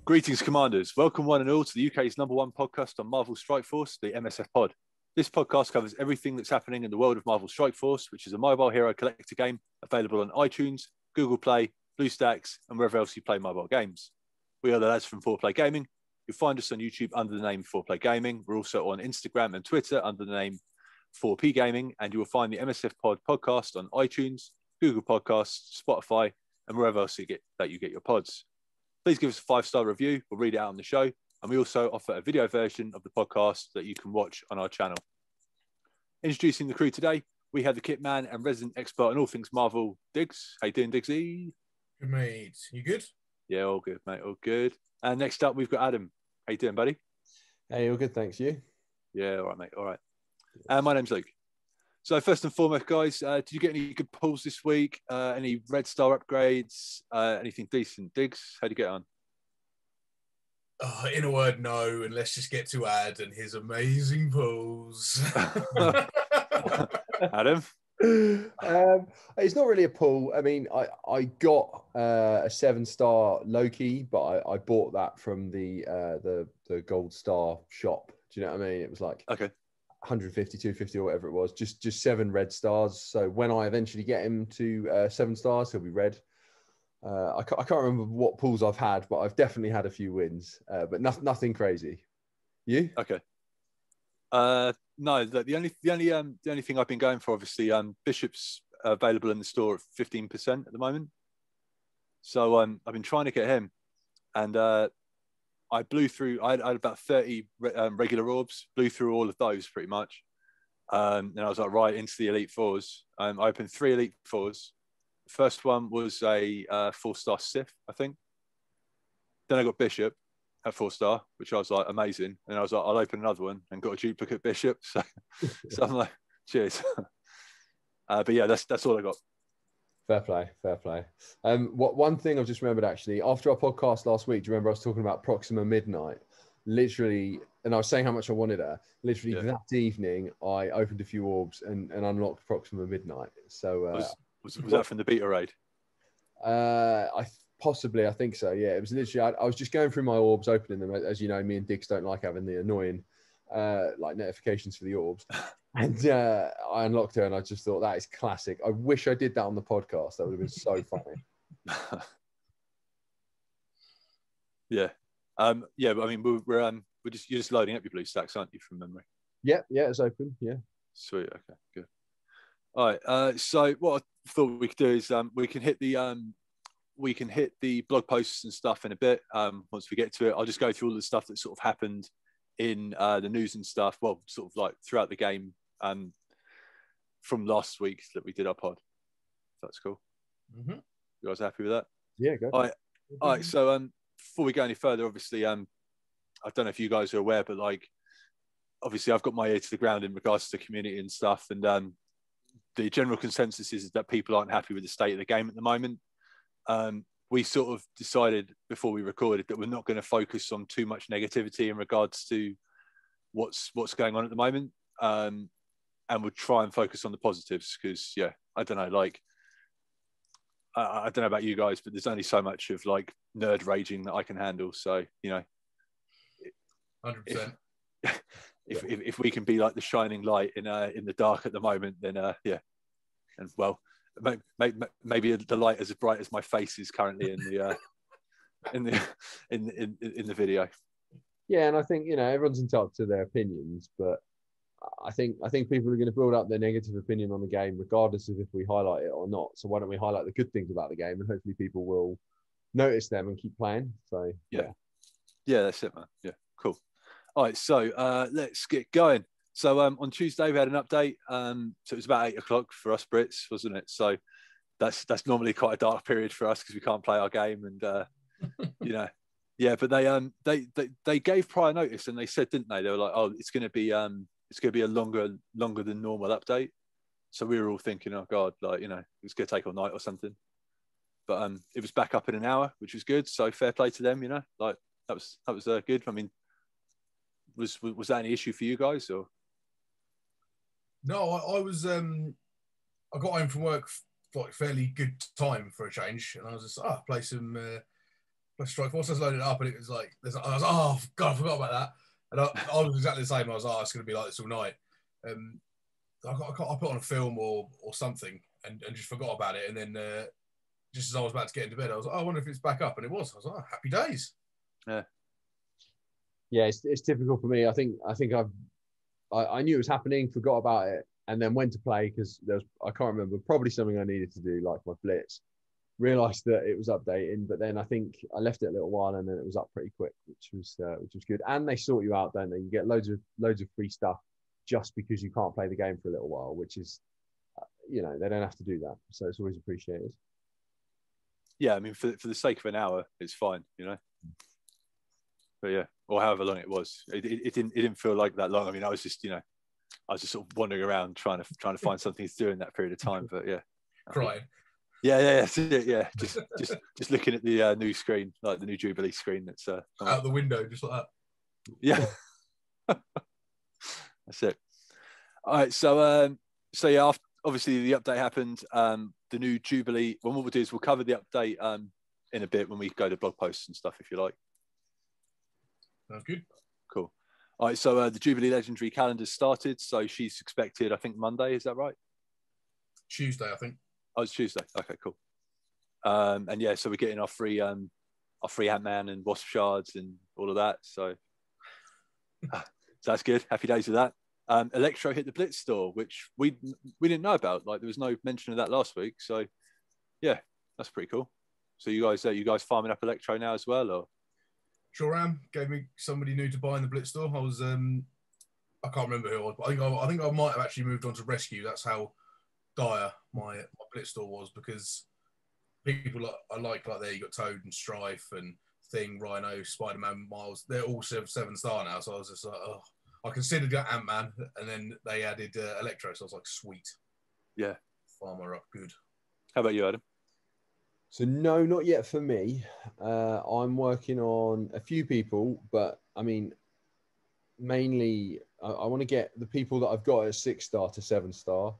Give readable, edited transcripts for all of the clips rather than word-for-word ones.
Greetings, Commanders. Welcome one and all to the UK's #1 podcast on Marvel Strike Force, the MSF POD. This podcast covers everything that's happening in the world of Marvel Strike Force, which is a mobile hero collector game available on iTunes, Google Play, BlueStacks, and wherever else you play mobile games. We are the lads from 4Play Gaming. You'll find us on YouTube under the name 4Play Gaming. We're also on Instagram and Twitter under the name 4P Gaming, and you will find the MSF POD podcast on iTunes, Google Podcasts, Spotify, and wherever else you get your pods. Please give us a 5-star review. We'll read it out on the show. And we also offer a video version of the podcast that you can watch on our channel. Introducing the crew today, we have the kit man and resident expert on all things Marvel, Digz. How you doing, Digzy? Good, mate. You good? Yeah, all good, mate. All good. And next up, we've got Adam. How you doing, buddy? Hey, all good, thanks. You? Yeah, all right, mate. All right. My name's Luke. So first and foremost, guys, did you get any good pulls this week? Any Red Star upgrades? Anything decent? Digz, how'd you get on? In a word, no. And let's just get to Ad and his amazing pulls. Adam? It's not really a pull. I mean, I got a 7-star Loki, but I bought that from the Gold Star shop. Do you know what I mean? It was like okay. 150, 250 or whatever it was, just 7 red stars. So when I eventually get him to 7 stars, he'll be red. I can't remember what pulls I've had, but I've definitely had a few wins, but nothing crazy. You? Okay. No, the only thing I've been going for, obviously, Bishop's available in the store at 15% at the moment. So I've been trying to get him, and I blew through. I had about 30 regular orbs, blew through all of those pretty much. And I was like, right, into the Elite Fours. I opened 3 Elite Fours. The first one was a 4-star Sith, I think. Then I got Bishop at 4-star, which I was like, amazing. And I was like, I'll open another one and got a duplicate Bishop. So, so I'm like, cheers. But yeah, that's all I got. Fair play, fair play. One thing I've just remembered actually, after our podcast last week, do you remember I was talking about Proxima Midnight? Literally, and I was saying how much I wanted her. Literally that evening, I opened a few orbs and unlocked Proxima Midnight. So was that from the beta raid? I think so. Yeah, it was literally. I was just going through my orbs, opening them. As you know, me and Digz don't like having the annoying like notifications for the orbs. And I unlocked her, and I just thought that is classic. I wish I did that on the podcast. That would have been so funny. Yeah, yeah. But I mean, we're you're just loading up your BlueStacks, aren't you, from memory? Yeah, it's open. Yeah. Sweet. Okay, good. All right. So what I thought we could do is we can hit the blog posts and stuff in a bit. Once we get to it, I'll just go through all the stuff that sort of happened in the news and stuff. Well, sort of like throughout the game. From last week that we did our pod. That's cool. Mm-hmm. You guys happy with that? Yeah, go. All right. So before we go any further, obviously, I don't know if you guys are aware, but like, obviously, I've got my ear to the ground in regards to the community and stuff, and the general consensus is that people aren't happy with the state of the game at the moment. We sort of decided before we recorded that we're not going to focus on too much negativity in regards to what's going on at the moment. And we'll try and focus on the positives because, yeah, I don't know, like, I don't know about you guys, but there's only so much of like nerd raging that I can handle. So, you know, 100%. If we can be like the shining light in the dark at the moment, then yeah, and well, maybe the light as bright as my face is currently in the video. Yeah, and I think everyone's entitled to their opinions, but I think people are going to build up their negative opinion on the game regardless of if we highlight it or not. So why don't we highlight the good things about the game, and hopefully people will notice them and keep playing. So yeah, that's it, man. Yeah, cool. All right, so let's get going. So on Tuesday we had an update. So it was about 8 o'clock for us Brits, wasn't it? So that's normally quite a dark period for us because we can't play our game, and yeah. But they gave prior notice, and they said, didn't they? They were like, oh, it's going to be a longer than normal update. So we were all thinking, oh god, like it's going to take all night or something. But it was back up in an hour, which was good. So fair play to them, like that was good. I mean, was that any issue for you guys or? No, I was I got home from work like fairly good time for a change, and I was just play some Strike Force. I was loading it up, and it was like, I was like, oh god, I forgot about that. And I was exactly the same. I was like, oh, it's going to be like this all night. I put on a film or something, and just forgot about it. And then just as I was about to get into bed, I was like, oh, I wonder if it's back up, and it was. I was like, oh, happy days. Yeah. Yeah, it's typical for me. I think I knew it was happening, forgot about it, and then went to play because I can't remember, probably something I needed to do, like my blitz. Realised that it was updating, but then I think I left it a little while, and then it was up pretty quick, which was good. And they sort you out, don't they? You get loads of free stuff just because you can't play the game for a little while, which is, they don't have to do that, so it's always appreciated. Yeah, I mean, for the sake of an hour, it's fine, But yeah, or however long it was, it didn't feel like that long. I mean, I was just sort of wandering around trying to find something to do in that period of time. But yeah, crying. Yeah. Just looking at the new screen, like the new Jubilee screen. That's out the window, just like that. Yeah, that's it. All right, so yeah, obviously the update happened. The new Jubilee. Well, what we'll do is we'll cover the update in a bit when we go to blog posts and stuff, if you like. Sounds good. Cool. All right, so the Jubilee Legendary calendar started. So she's expected, I think, Monday. Is that right? Tuesday, I think. Oh, it's Tuesday. Okay, cool. And yeah, so we're getting our free Ant-Man and Wasp shards and all of that. So that's good. Happy days with that. Electro hit the Blitz store, which we didn't know about. Like, there was no mention of that last week. So yeah, that's pretty cool. So you guys farming up Electro now as well, or? Sure am. Gave me somebody new to buy in the Blitz store. I was I can't remember who it was, but I think I might have actually moved on to Rescue. That's how dire my Blitz store was, because people I like there, you got Toad and Strife and Thing, Rhino, Spider-Man, Miles. They're all 7-star now. So I was just like, oh, I considered Ant-Man, and then they added Electro. So I was like, sweet. Yeah. Farmer up, good. How about you, Adam? So no, not yet for me. I'm working on a few people, but I mean, mainly I want to get the people that I've got at 6-star to 7-star.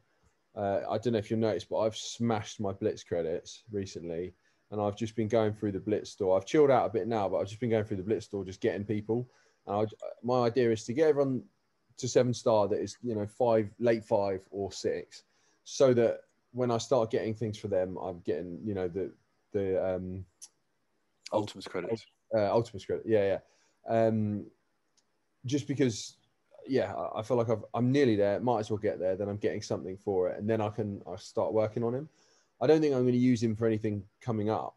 I don't know if you'll notice, but I've smashed my Blitz credits recently, and I've just been going through the Blitz store. I've chilled out a bit now, but I've just been going through the Blitz store, just getting people. And my idea is to get everyone to 7-star that is, late 5 or 6, so that when I start getting things for them, I'm getting, the Ultimates credits. Ultimates credit, yeah. Just because, I feel like I'm nearly there. Might as well get there. Then I'm getting something for it, and then I start working on him. I don't think I'm going to use him for anything coming up.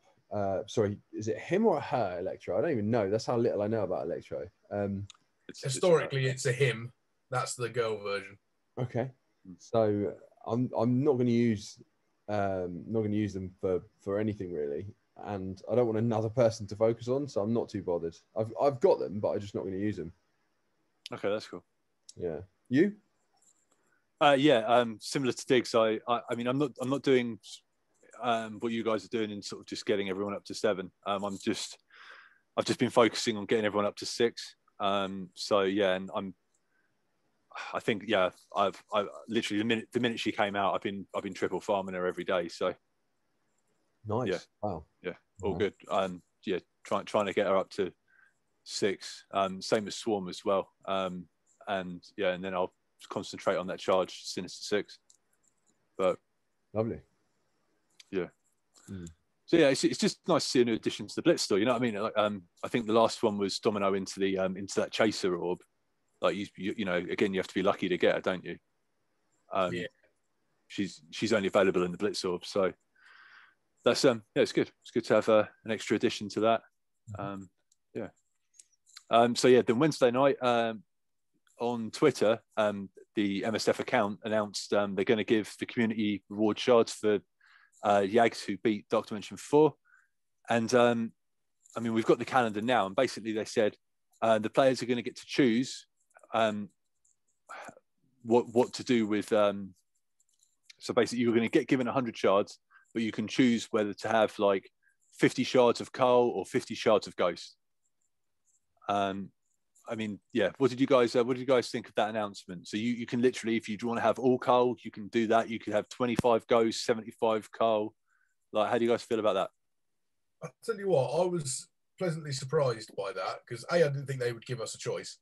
Sorry, is it him or her, Electro? I don't even know. That's how little I know about Electro. Historically, it's a him. That's the girl version. Okay, so I'm not going to use them for anything really, and I don't want another person to focus on, so I'm not too bothered. I've got them, but I'm just not going to use them. Okay, that's cool. Yeah, you? Similar to Digz. I mean, I'm not doing what you guys are doing in sort of just getting everyone up to 7. I've just been focusing on getting everyone up to 6. So yeah, and I think I've literally the minute she came out, I've been triple farming her every day. So nice. Yeah. Wow. Yeah. All good. Trying to get her up to 6. Same as Swarm as well. And then I'll concentrate on that charge Sinister 6. But lovely. Yeah. So yeah, it's just nice to see a new addition to the Blitz store. You know what I mean? Like, I think the last one was Domino into that Chaser orb. Like again, you have to be lucky to get her, don't you? She's only available in the Blitz orb, so that's it's good. It's good to have an extra addition to that. Then Wednesday night on Twitter, the MSF account announced they're going to give the community reward shards for Yags who beat Dark Dimension 4, and I mean, we've got the calendar now, and basically they said the players are going to get to choose what to do with. So basically, you're going to get given 100 shards, but you can choose whether to have like 50 shards of Cull or 50 shards of Ghost. I mean, yeah. What did you guys think of that announcement? So you can literally, if you want to have all Cull, you can do that. You could have 25 Ghost, 75 Cull. Like, how do you guys feel about that? I'll tell you what, I was pleasantly surprised by that because A, I didn't think they would give us a choice,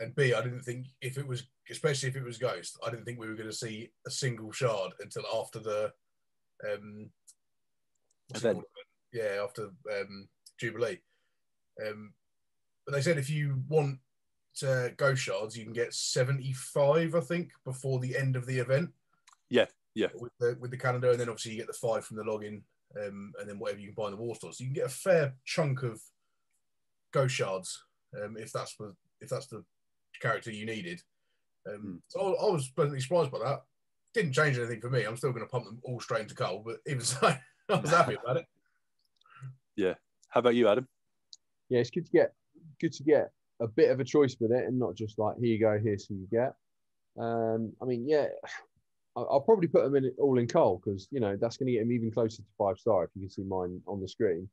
and B, I didn't think especially if it was Ghost, I didn't think we were going to see a single shard until after the event. Yeah, after Jubilee. But they said if you want Ghost shards, you can get 75, I think, before the end of the event. Yeah. With the calendar, and then obviously you get the 5 from the login, and then whatever you can buy in the war store. So you can get a fair chunk of Ghost shards if that's the character you needed. So I was pleasantly surprised by that. Didn't change anything for me. I'm still going to pump them all straight into Cole, but even so, I was happy about it. Yeah. How about you, Adam? Yeah, it's good to get a bit of a choice with it, and not just like, here you go, here's who you get. I mean, yeah, I'll probably put them all in Cole because that's going to get him even closer to 5-star. If you can see mine on the screen.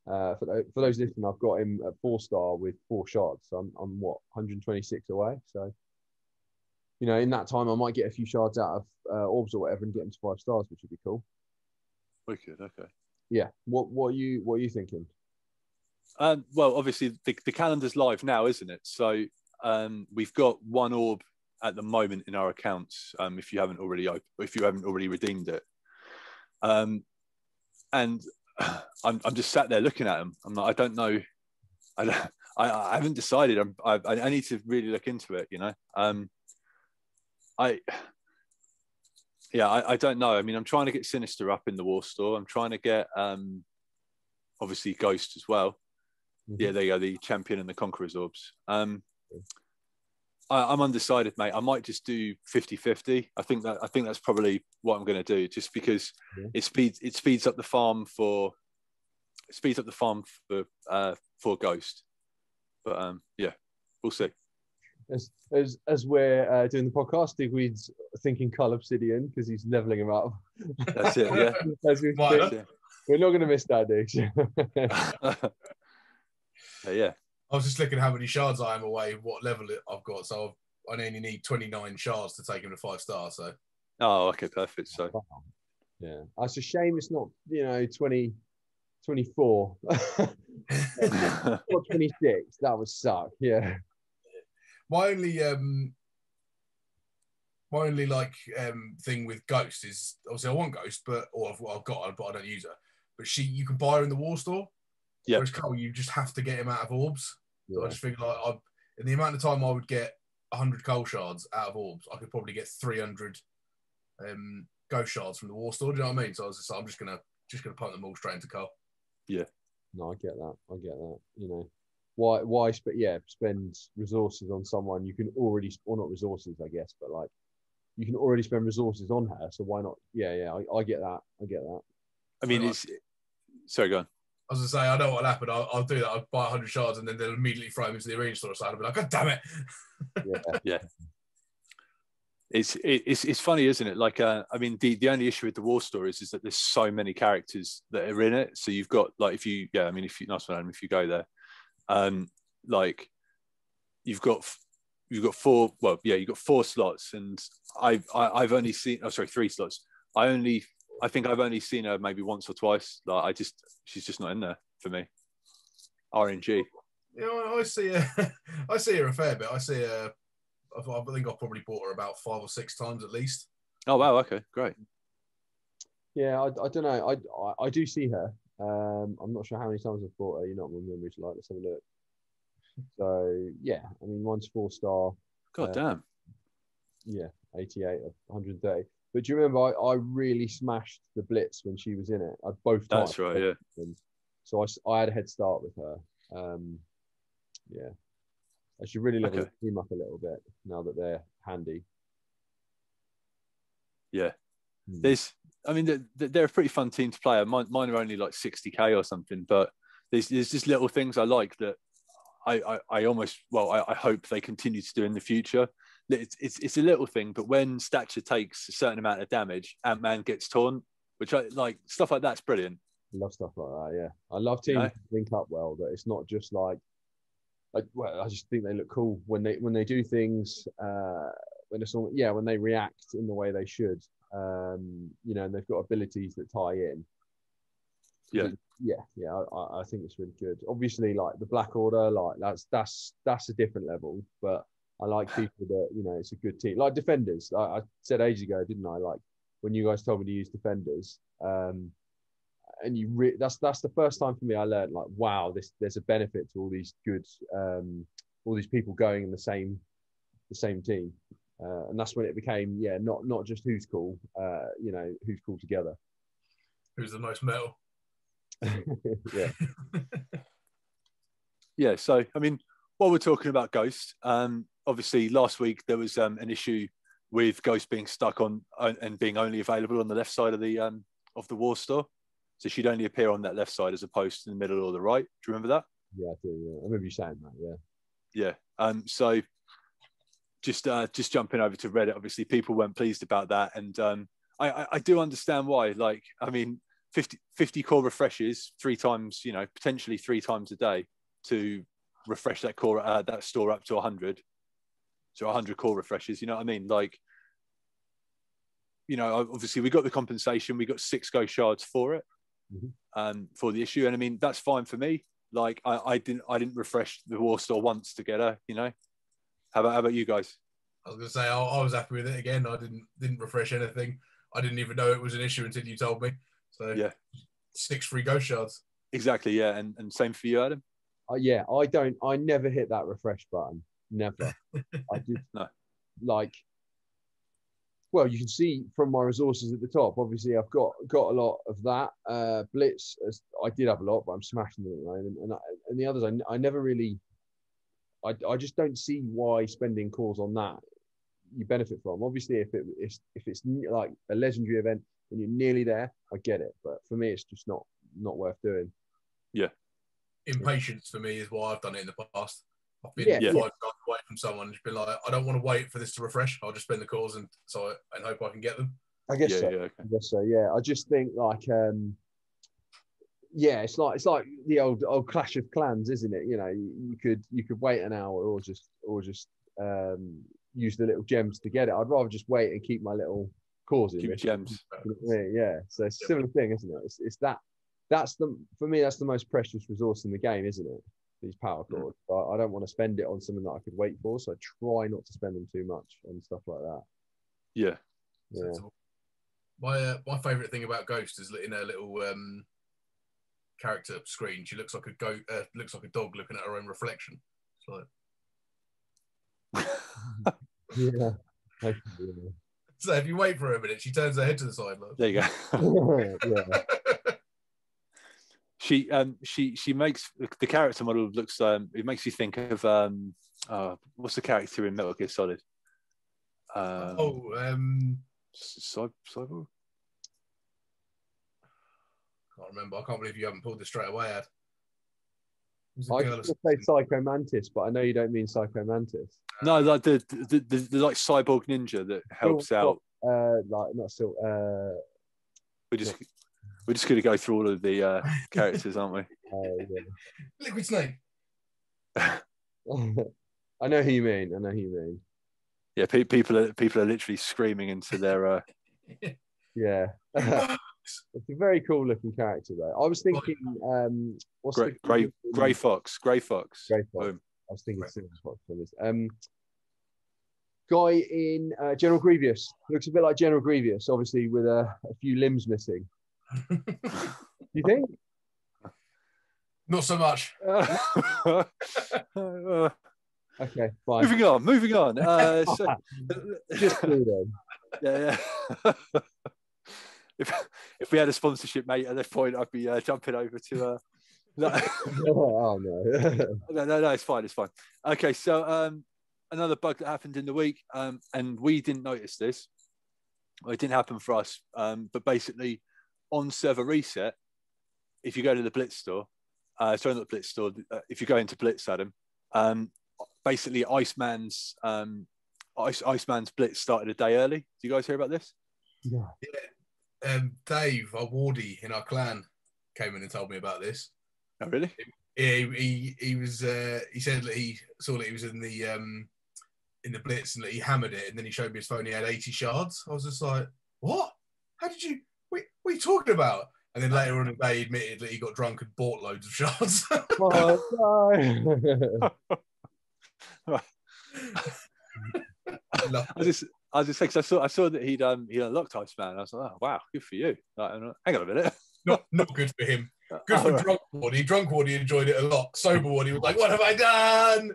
For those listening, I've got him at 4-star with 4 shards. So I'm what, 126 away. So in that time, I might get a few shards out of orbs or whatever and get them to 5 stars, which would be cool. Wicked. Okay. Yeah. What are you thinking? Well, obviously the calendar's live now, isn't it? So we've got 1 orb at the moment in our accounts. If you haven't already redeemed it, and I'm just sat there looking at them. I'm like, I don't know. I haven't decided. I need to really look into it. I don't know. I mean, I'm trying to get Sinister up in the war store. I'm trying to get obviously Ghost as well. Mm-hmm. Yeah, there you go, the Champion and the Conqueror's orbs. I'm undecided, mate. I might just do 50-50. I think that's probably what I'm going to do, just because it speeds up the farm for Ghost. But yeah, we'll see. As we're doing the podcast, Digz thinking Cull Obsidian because he's leveling him up. That's it. Yeah. We're not going to miss that, Digz. Yeah. I was just looking at how many shards I am away, what level I've got. So I only need 29 shards to take him to 5-star. So. Oh, okay, perfect. So. Wow. Yeah, it's a shame it's not 24 or 26. That would suck. Yeah. My only thing with Ghost is obviously I want Ghost, but I've got her, but I don't use her. But you can buy her in the war store. Yeah. Whereas Cole, you just have to get him out of orbs. Yeah. So I just figure in the amount of time I would get 100 Cole shards out of orbs, I could probably get 300 Ghost shards from the war store. Do you know what I mean? So I'm just gonna pump them all straight into Cole. Yeah. No, I get that. Why spend resources on someone you can already, or not resources, I guess, but like you can already spend resources on her. So why not? Yeah. I get that. I mean, sorry, go on. I was going to say, I know what'll happen. I'll do that. I'll buy 100 shards and then they'll immediately throw them into the arena store side. I'll be like, God damn it. Yeah. It's funny, isn't it? Like, I mean, the only issue with the war store is that there's so many characters that are in it. So you've got like, if you go there, like you've got 4. Well, yeah, you've got 4 slots, and I've only seen 3 slots. I think I've only seen her maybe once or twice. Like she's just not in there for me. RNG. I see her a fair bit. I see her. I think I've probably bought her about 5 or 6 times at least. Oh wow! Okay, great. Yeah, I don't know. I do see her. I'm not sure how many times I've bought her. You're not remembering to like. Let's have a look. So yeah, I mean, one's 4-star. God damn. Yeah, 88 of 130. But do you remember I really smashed the Blitz when she was in it? Both times. That's right, yeah. So I had a head start with her. Yeah. I should really level the team up a little bit now that they're handy. Yeah. They're a pretty fun team to play. Mine are only like 60k or something, but there's just little things I like that I hope they continue to do in the future. It's a little thing, but when Stature takes a certain amount of damage, Ant-Man gets torn, which I like. Stuff like that's brilliant. I love stuff like that. Yeah, I love teams that link up well. That it's not just like I just think they look cool when they do things. When they react in the way they should. And they've got abilities that tie in. I think it's really good. Obviously, like the Black Order, like that's a different level. But I like people that, you know, it's a good team. Like Defenders, I said ages ago, didn't I? Like when you guys told me to use Defenders, and that's the first time for me I learned, like, wow, there's a benefit to all these good, all these people going in the same team. And that's when it became, not just who's cool, you know, who's cool together. Who's the most metal? Yeah. Yeah. So, I mean, while we're talking about Ghost, obviously last week there was an issue with Ghost being stuck on and being only available on the left side of the war store. So she'd only appear on that left side as opposed to the middle or the right. Do you remember that? Yeah, I do. Yeah. I remember you saying that. Yeah. Yeah. So just jumping over to Reddit, obviously people weren't pleased about that, and I do understand why. Like, I mean, 50 core refreshes 3 times, you know, potentially 3 times a day to refresh that core that store up to 100. So 100 core refreshes, you know what I mean? Like, you know, obviously we got the compensation, we got 6 ghost shards for it, for the issue, and I mean that's fine for me. Like, I didn't refresh the war store once to get her, you know. How about you guys? I was gonna say I was happy with it again. I didn't refresh anything. I didn't even know it was an issue until you told me. So yeah, 6 free ghost shards. Exactly, yeah, and same for you, Adam. I never hit that refresh button. Never. I just no. Like, well, you can see from my resources at the top. Obviously, I've got a lot of that. Blitz, I did have a lot, but I'm smashing them at the moment. And the others, I never really. I just don't see why spending cores on that you benefit from. Obviously, if it's like a legendary event and you're nearly there, I get it. But for me, it's just not worth doing. Yeah. Impatience for me is why I've done it in the past. I've been 5 times away from someone and just been like, I don't want to wait for this to refresh. I'll just spend the cores and hope I can get them. I guess so. Okay. I guess so. Yeah. I just think like, it's like the old Clash of Clans, isn't it? You know, you could wait an hour or just use the little gems to get it. I'd rather just wait and keep my little cores in. Keep gems. Yeah. So it's a similar thing, isn't it? It's for me that's the most precious resource in the game, isn't it? These power cores. But I don't want to spend it on something that I could wait for, so I try not to spend them too much on stuff like that. Yeah. My favourite thing about Ghost is in her little character screen, she looks like a dog looking at her own reflection. It's like yeah. So if you wait for a minute, she turns her head to the side. Look. There you go. Yeah. She makes the character model looks it makes you think of what's the character in Metal Gear Solid? Cyborg. Can't remember. I can't believe you haven't pulled this straight away, Ad. I was going to say Psycho Mantis, but I know you don't mean Psycho Mantis. No, like the like cyborg ninja that helps out. We're just going to go through all of the characters, aren't we? Yeah. Liquid Snake. I know who you mean. Yeah, people are literally screaming into their. Yeah. It's a very cool looking character, though. I was thinking, what's Grey Fox. Grey Fox. Boom. I was thinking Silver Fox on this. Guy in General Grievous looks a bit like General Grievous, obviously with a few limbs missing. You think? Not so much. Okay, fine. Moving on. Just then. Yeah. If we had a sponsorship, mate, at this point, I'd be jumping over to. Oh no. No, it's fine. Okay, so another bug that happened in the week, and we didn't notice this. Well, it didn't happen for us, but basically, on server reset, if you go to the Blitz store, sorry, not the Blitz store, if you go into Blitz, Adam, basically Iceman's Blitz started a day early. Do you guys hear about this? Yeah. Dave, our wardy in our clan, came in and told me about this. Oh, really? Yeah, he was. He said that he saw that he was in the Blitz and that he hammered it, and then he showed me his phone. He had 80 shards. I was just like, "What? How did you? What are you talking about?" And then later on in the day, he admitted that he got drunk and bought loads of shards. Oh, no. I was just saying, 'cause I saw that he'd unlocked Iceman. I was like, oh wow, good for you. Like, hang on a minute. Not good for him. Good for drunk Wardy. Drunk Wardy enjoyed it a lot. Sober Wardy was like, what have I done?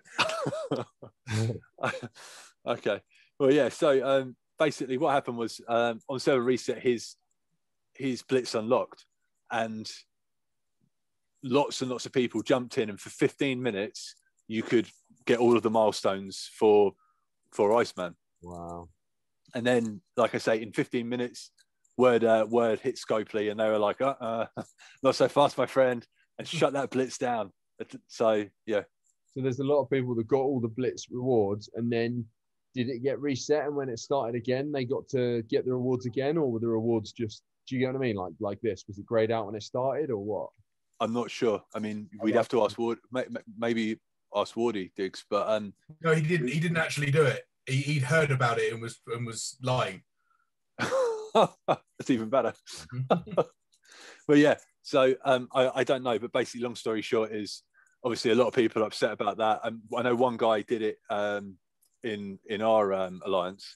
Okay. Well, yeah. So basically, what happened was on server reset, his blitz unlocked, and lots and lots of people jumped in, and for 15 minutes, you could get all of the milestones for Iceman. Wow. And then, like I say, in 15 minutes, word hit Scopely, and they were like, not so fast, my friend, and shut that blitz down. So yeah. So there's a lot of people that got all the blitz rewards, and then did it get reset? And when it started again, they got to get the rewards again, or were the rewards just? Do you get what I mean? Like this, was it grayed out when it started, or what? I'm not sure. I mean, we'd have to ask Ward, maybe ask Wardy, Digz, but no, he didn't. He didn't actually do it. He'd heard about it and was lying. That's even better. Well, yeah. So I don't know, but basically, long story short is obviously a lot of people are upset about that. I know one guy did it in our alliance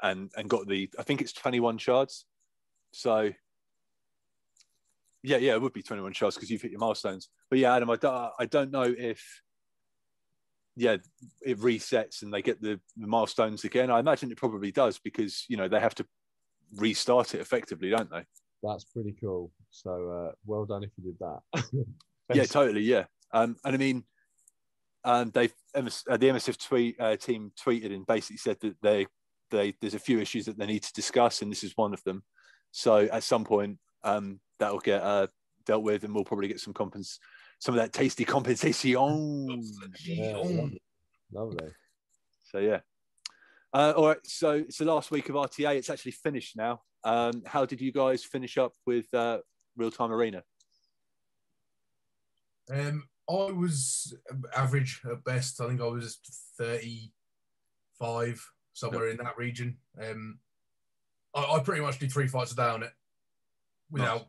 and got I think it's 21 shards. So yeah, it would be 21 shards because you've hit your milestones. But yeah, Adam, I don't know if it resets and they get the milestones again. I imagine it probably does because they have to restart it effectively, don't they? That's pretty cool. So well done if you did that. Yeah, totally. Yeah. And I mean, the MSF team tweeted and basically said that there's a few issues that they need to discuss, and this is one of them. So at some point, that'll get dealt with, and we'll probably get some of that tasty compensation. Yeah, lovely. So yeah. All right. So it's the last week of RTA. It's actually finished now. How did you guys finish up with Real Time Arena? I was average at best. I think I was 35, somewhere in that region. I pretty much do 3 fights a day on it without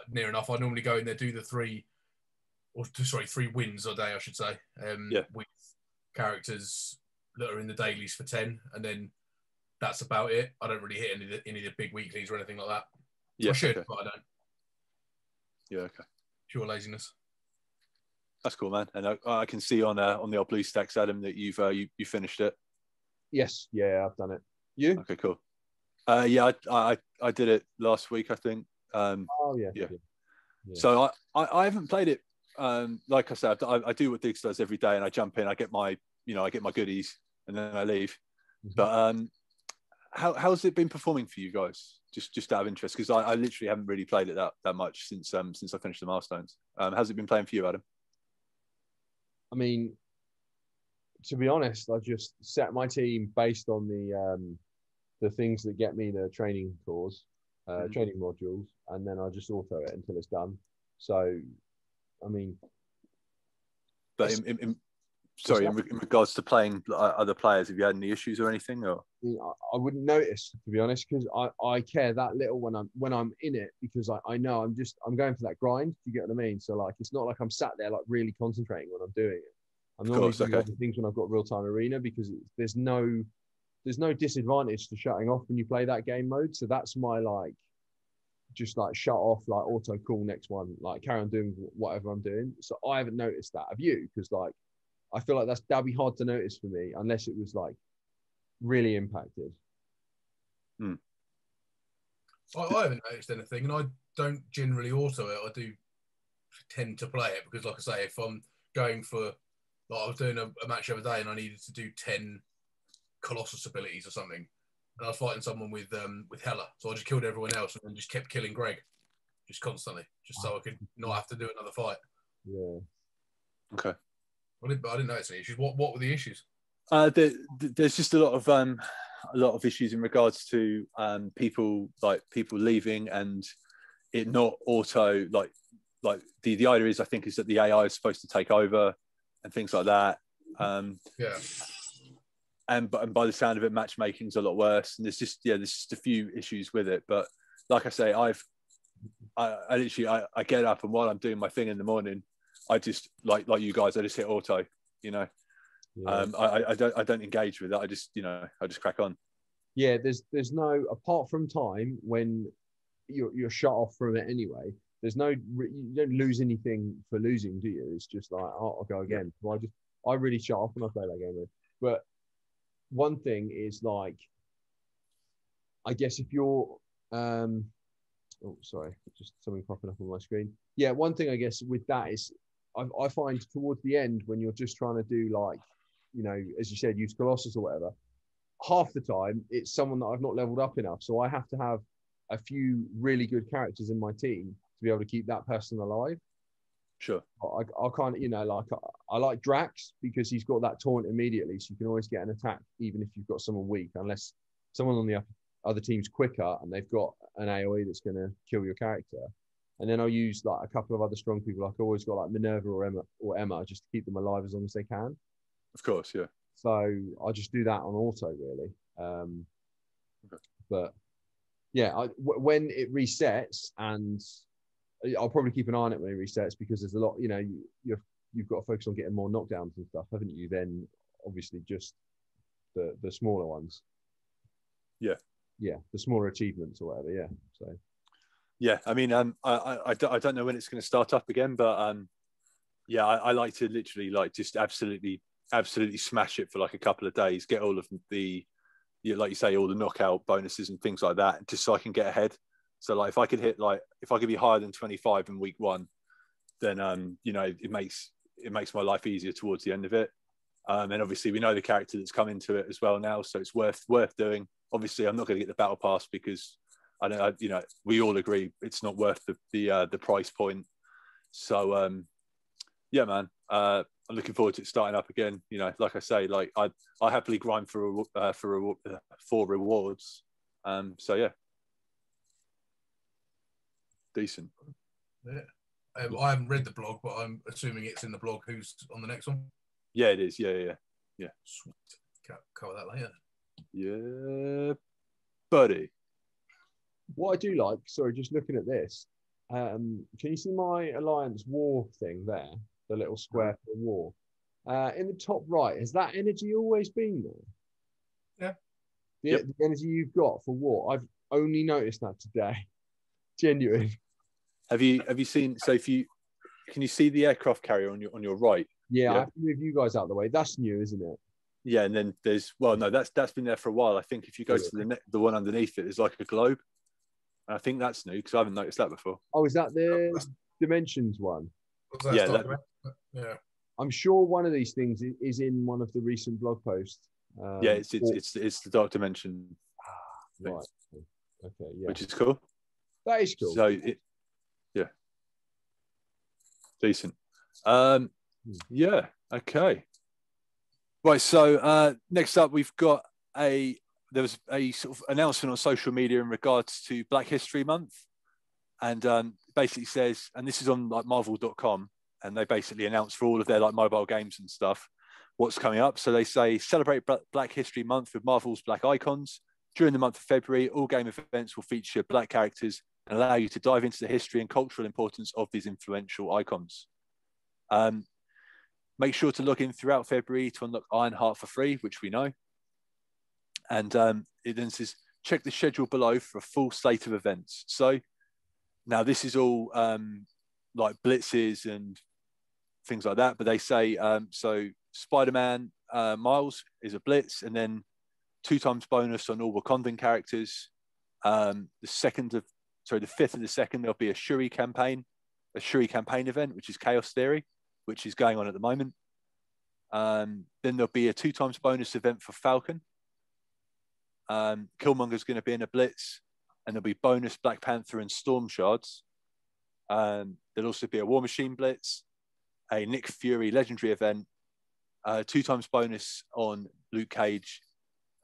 near enough. I normally go in there, do the 3 wins a day, I should say, with characters that are in the dailies for 10, and then that's about it. I don't really hit any of the big weeklies or anything like that. Yeah, I should, but I don't. Yeah, okay. Pure laziness. That's cool, man. And I can see on the old Blue Stacks, Adam, that you finished it. Yes, yeah, I've done it. You? Okay, cool. Yeah, I did it last week, I think. Yeah. So I haven't played it. Like I said, I do what Digz does every day, and I jump in, I get my goodies, and then I leave. Mm-hmm. But how's it been performing for you guys? Just out of interest, because I literally haven't really played it that much since I finished the milestones. How's it been playing for you, Adam? I mean, to be honest, I just set my team based on the things that get me the training cores, training modules, and then I just auto it until it's done. So, I mean, but in regards to playing other players, have you had any issues or anything? Or I wouldn't notice, to be honest, because I care that little when I'm in it, because I know I'm going for that grind. Do you get what I mean? So like, it's not like I'm sat there like really concentrating when I'm doing it. I'm normally doing other things when I've got Real Time Arena, because there's no disadvantage to shutting off when you play that game mode. So that's my just shut off, auto call next one, carry on doing whatever I'm doing. So I haven't noticed that. Have you? Because I feel like that'd be hard to notice for me unless it was really impacted. I haven't noticed anything, and I don't generally auto it. I do tend to play it because, like I say, if I'm going for, I was doing a match the other day and I needed to do 10 Colossus abilities or something, and I was fighting someone with Hela, so I just killed everyone else and then just kept killing Greg, just constantly, just so I could not have to do another fight. Yeah. Okay. I didn't notice any issues. What were the issues? There's just a lot of issues in regards to people leaving and it not auto the idea is, I think, is that the AI is supposed to take over and things like that. And by the sound of it, matchmaking's a lot worse, and there's just a few issues with it. But like I say, I literally I get up, and while I'm doing my thing in the morning, I just like you guys, I just hit auto, you know. Yeah. I don't engage with that. I just, you know, I just crack on. Yeah, there's no, apart from time when you're shut off from it anyway. There's no, you don't lose anything for losing, do you? It's just like, oh, I'll go again. So I really shut off when I play that game. But one thing is like, I guess if you're, oh sorry, just something popping up on my screen. Yeah, one thing I guess with that is, I find towards the end when you're just trying to do like, you know, as you said, use Colossus or whatever. Half the time it's someone that I've not leveled up enough, so I have to have a few really good characters in my team to be able to keep that person alive. Sure. I can't, you know, like I like Drax because he's got that taunt immediately, so you can always get an attack even if you've got someone weak, unless someone on the other team's quicker and they've got an AoE that's going to kill your character. And then I'll use like a couple of other strong people. Like I always got like Minerva or Emma just to keep them alive as long as they can. Of course, yeah. So I just do that on auto, really. Okay. But yeah, when it resets, and I'll probably keep an eye on it when it resets, because there's a lot, you know, you've got to focus on getting more knockdowns and stuff, haven't you? Then obviously just the smaller ones. Yeah. Yeah, the smaller achievements or whatever. Yeah. So. Yeah, I mean, I don't know when it's going to start up again, but yeah, I like to literally like just absolutely smash it for like a couple of days, get all of the, like you say, all the knockout bonuses and things like that, just so I can get ahead. So like if I could be higher than 25 in week 1, then you know, it makes my life easier towards the end of it. And obviously we know the character that's come into it as well now, so it's worth doing. Obviously I'm not going to get the battle pass because you know, we all agree it's not worth the price point. So yeah, man, I'm looking forward to it starting up again. You know, like I say, like I happily grind for rewards. So yeah, decent. Yeah. I haven't read the blog, but I'm assuming it's in the blog. Who's on the next one? Yeah, it is. Yeah. Sweet. Cover that later. Yeah, buddy. What I do like, sorry, just looking at this, can you see my Alliance War thing there? The little square for war. In the top right, has that energy always been there? Yeah. The energy you've got for war, I've only noticed that today. Genuine. Have you seen? So can you see the aircraft carrier on your right? Yeah, I have to move you guys out of the way. That's new, isn't it? Yeah, and then that's been there for a while. I think if you go to the one underneath it, there's like a globe. And I think that's new because I haven't noticed that before. Oh, is that the Dimensions one? Yeah, yeah. I'm sure one of these things is in one of the recent blog posts. Yeah, it's the Dark Dimension. Right. Okay. Yeah. Which is cool. That is cool. So yeah, decent. Yeah. Okay. Right. So next up, we've got there was a sort of announcement on social media in regards to Black History Month, and basically says, and this is on like Marvel.com, and they basically announce for all of their like mobile games and stuff what's coming up. So they say celebrate Black History Month with Marvel's Black Icons. During the month of February, all game events will feature Black characters and allow you to dive into the history and cultural importance of these influential icons. Make sure to log in throughout February to unlock Ironheart for free, which we know. And it then says, check the schedule below for a full slate of events. So now this is all like blitzes and things like that. But they say, so Spider-Man Miles is a blitz, and then 2 times bonus on all Wakandan characters. The 5th of the 2nd, there'll be a Shuri campaign event, which is Chaos Theory, which is going on at the moment. Then there'll be a 2 times bonus event for Falcon. Killmonger's going to be in a blitz, and there'll be bonus Black Panther and Storm Shards. There'll also be a War Machine blitz, a Nick Fury legendary event, 2 times bonus on Luke Cage,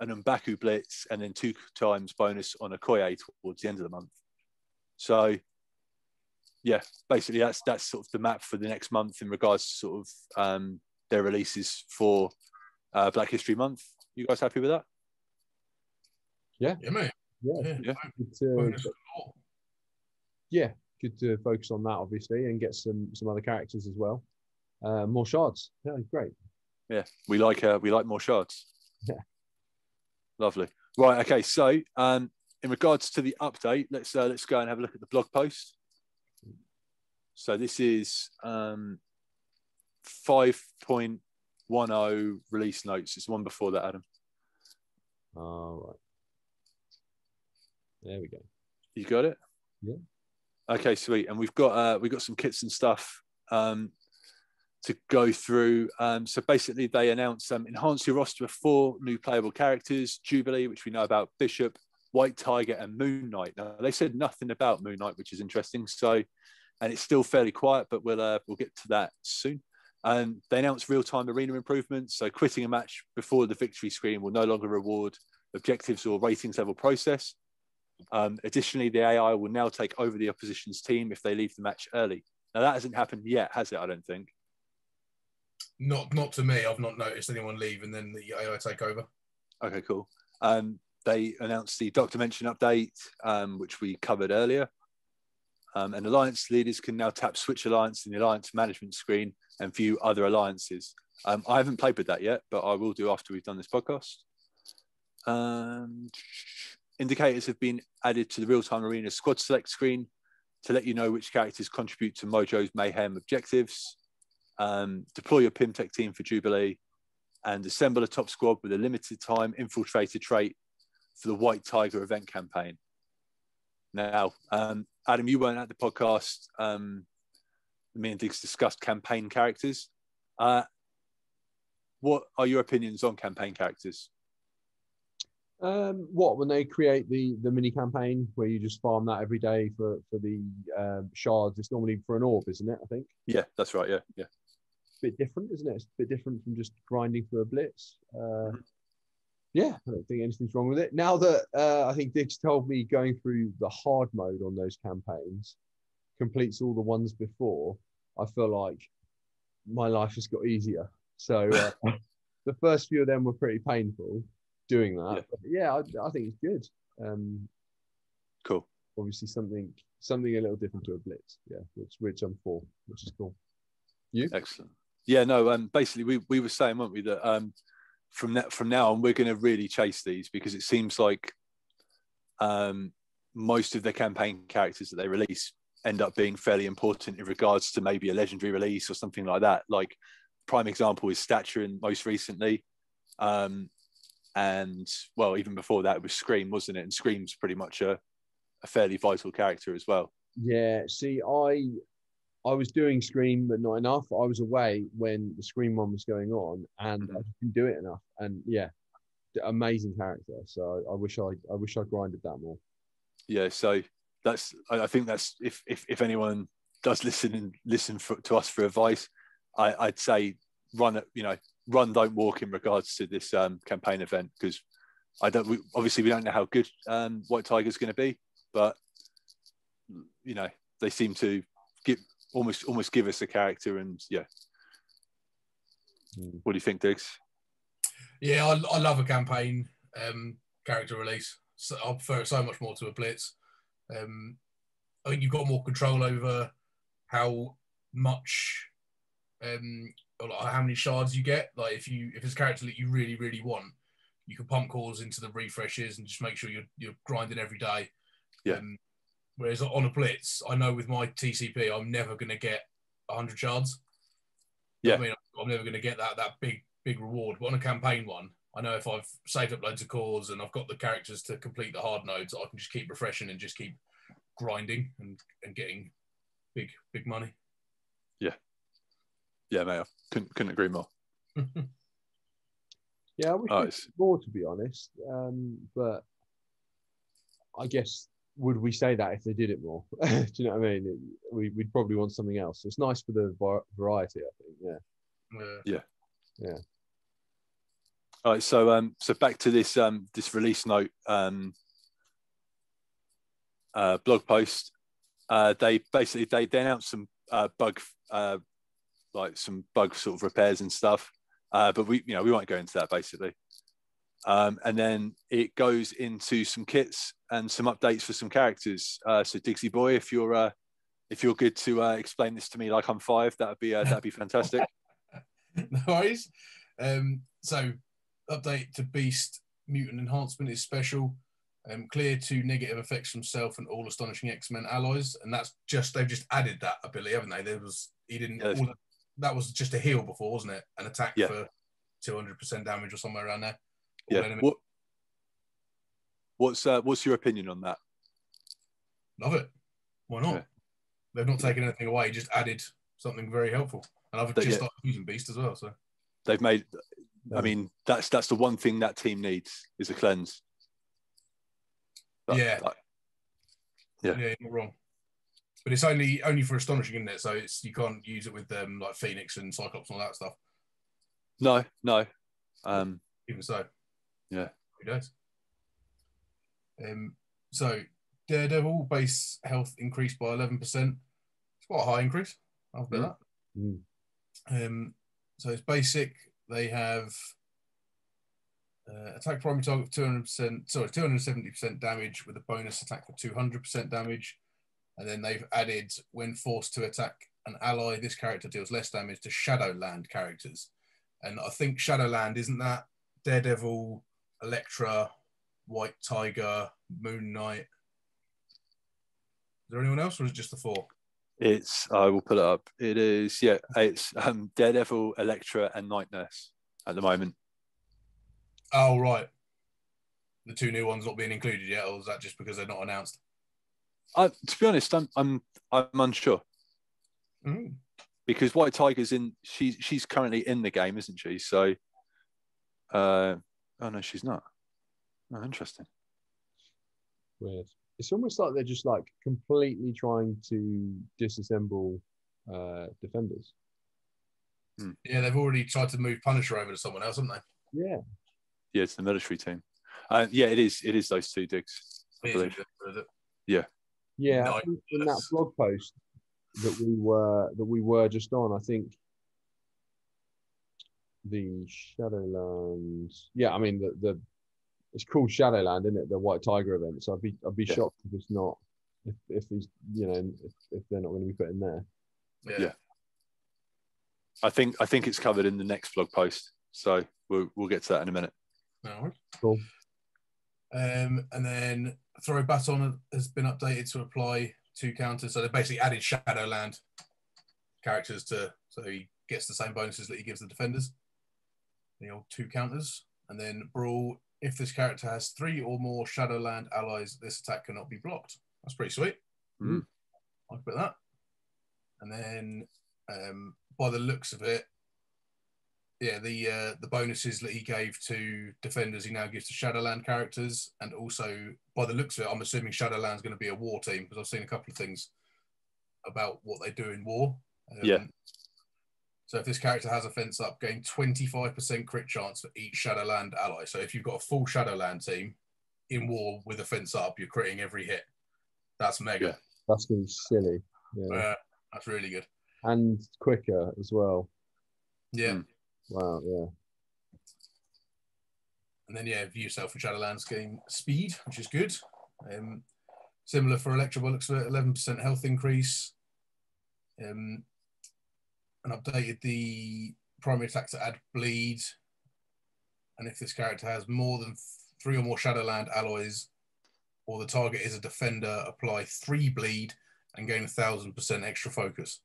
an M'Baku blitz, and then 2 times bonus on Okoye towards the end of the month. So yeah, basically that's sort of the map for the next month in regards to sort of their releases for Black History Month. You guys happy with that? Yeah, yeah, mate. Yeah. Yeah. Yeah. good to focus on that, obviously, and get some other characters as well. More shards. Yeah, great. Yeah, we like more shards. Yeah. Lovely. Right. Okay. So, in regards to the update, let's go and have a look at the blog post. So this is 5.10 release notes. It's the one before that, Adam. All right. There we go. You got it? Yeah. Okay, sweet. And we've got some kits and stuff to go through. So basically, they announced enhance your roster with 4 new playable characters: Jubilee, which we know about, Bishop, White Tiger, and Moon Knight. Now they said nothing about Moon Knight, which is interesting. So, and it's still fairly quiet, but we'll get to that soon. They announced real-time arena improvements. So quitting a match before the victory screen will no longer reward objectives or ratings level process. Additionally, the AI will now take over the opposition's team if they leave the match early. Now that hasn't happened yet, has it? I don't think. Not to me. I've not noticed anyone leave and then the AI take over. Okay, cool. They announced the Doctor Mention update, which we covered earlier. And alliance leaders can now tap Switch Alliance in the alliance management screen and view other alliances. I haven't played with that yet, but I will do after we've done this podcast. Indicators have been added to the real-time arena squad select screen to let you know which characters contribute to Mojo's Mayhem objectives. Deploy your Pimtech team for Jubilee and assemble a top squad with a limited time infiltrator trait for the White Tiger event campaign. Now, Adam, you weren't at the podcast. Me and Digz discussed campaign characters. What are your opinions on campaign characters? When they create the mini campaign where you just farm that every day for the shards? It's normally for an orb, isn't it? I think. Yeah, that's right. Yeah. Bit different, isn't it? It's a bit different from just grinding for a blitz. Yeah, I don't think anything's wrong with it. Now that I think Digz told me going through the hard mode on those campaigns completes all the ones before, I feel like my life has got easier. So the first few of them were pretty painful doing that. Yeah, but yeah, I think it's good. Cool. Obviously something a little different to a blitz. Yeah, which I'm for, which is cool. You? Excellent. Yeah, no, basically we were saying, weren't we, that from now on we're going to really chase these, because it seems like most of the campaign characters that they release end up being fairly important in regards to maybe a legendary release or something like that. Like prime example is Stature most recently. And well, even before that it was Scream, wasn't it? And Scream's pretty much a fairly vital character as well. Yeah, see, I was doing Scream, but not enough. I was away when the Scream one was going on, and I just didn't do it enough. And yeah, amazing character. So I wish I grinded that more. Yeah, so I think that's if anyone does listen to us for advice, I'd say run, don't walk in regards to this campaign event, because obviously we don't know how good White Tiger's going to be, but they seem to almost give us a character. And yeah, what do you think, Digz? Yeah, I love a campaign character release. So I prefer it so much more to a blitz. I think you've got more control over how much how many shards you get. Like if it's a character that you really, really want, you can pump calls into the refreshes and just make sure you're grinding every day. Yeah. Whereas on a blitz, I know with my TCP, I'm never going to get 100 shards. Yeah. I mean, I'm never going to get that big reward. But on a campaign one, I know if I've saved up loads of cores and I've got the characters to complete the hard nodes, I can just keep refreshing and just keep grinding and getting big money. Yeah, mate, I couldn't agree more. Yeah, I wish we did more, to be honest. But I guess, would we say that if they did it more? Do you know what I mean? We'd probably want something else. It's nice for the variety, I think. Yeah. All right, so back to this release note blog post. They announced some some bug sort of repairs and stuff, but we won't go into that basically. And then it goes into some kits and some updates for some characters. So Digzy boy, if you're if you're good to explain this to me like I'm 5, that'd be fantastic. No worries. So, update to Beast Mutant Enhancement is special. Clear 2 negative effects from self and all astonishing X-Men allies, and they've just added that ability, haven't they? That was just a heal before, wasn't it? An attack for 200% damage or somewhere around there. Yeah. What's your opinion on that? Love it. Why not? Yeah. They've not taken anything away, just added something very helpful. And I've just started using Beast as well. So they've made. I mean, that's the one thing that team needs is a cleanse. You're not wrong. But it's only for astonishing, isn't it? So you can't use it with like Phoenix and Cyclops and all that stuff. No. Even so. Yeah. Who knows? So Daredevil base health increased by 11%. It's quite a high increase. I'll bet that. So it's basic. They have attack primary target 270% damage with a bonus attack for 200% damage. And then they've added, when forced to attack an ally, this character deals less damage to Shadowland characters. And I think Shadowland, isn't that Daredevil, Electra, White Tiger, Moon Knight? Is there anyone else, or is it just the 4? I will pull it up. It's Daredevil, Electra, and Night Nurse at the moment. Oh, right. The 2 new ones not being included yet, or is that just because they're not announced? To be honest, I'm unsure. Because White Tiger's in. She's currently in the game, isn't she? So, oh no, she's not. Oh, interesting. Weird. It's almost like they're just like completely trying to disassemble defenders. Yeah, they've already tried to move Punisher over to someone else, haven't they? Yeah. Yeah, it's the military team. Yeah, it is. It is those 2 Digz. I believe. Yeah. Yeah, I think in that blog post that we were just on, I think the Shadowland. Yeah, I mean the it's called Shadowland, isn't it? The White Tiger event. So I'd be shocked if it's not, if these, if they're not going to be put in there. Yeah. I think it's covered in the next blog post. So we'll get to that in a minute. No. Cool. And then Throw Baton has been updated to apply 2 counters. So they basically added Shadowland characters so he gets the same bonuses that he gives the defenders. The old 2 counters. And then Brawl, if this character has 3 or more Shadowland allies, this attack cannot be blocked. That's pretty sweet. I'll put that. And then by the looks of it, yeah, the bonuses that he gave to defenders, he now gives to Shadowland characters. And also, by the looks of it, I'm assuming Shadowland's going to be a war team, because I've seen a couple of things about what they do in war. So if this character has a fence up, gain 25% crit chance for each Shadowland ally. So if you've got a full Shadowland team in war with a fence up, you're critting every hit. That's mega. Yeah, that's going to be silly. Yeah. That's really good. And quicker as well. Yeah. Wow, yeah. And then, view yourself in Shadowlands gain speed, which is good. Similar for Electra, looks at 11% health increase. And updated the primary attack to add bleed. And if this character has more than 3 or more Shadowland allies, or the target is a defender, apply 3 bleed and gain 1,000% extra focus.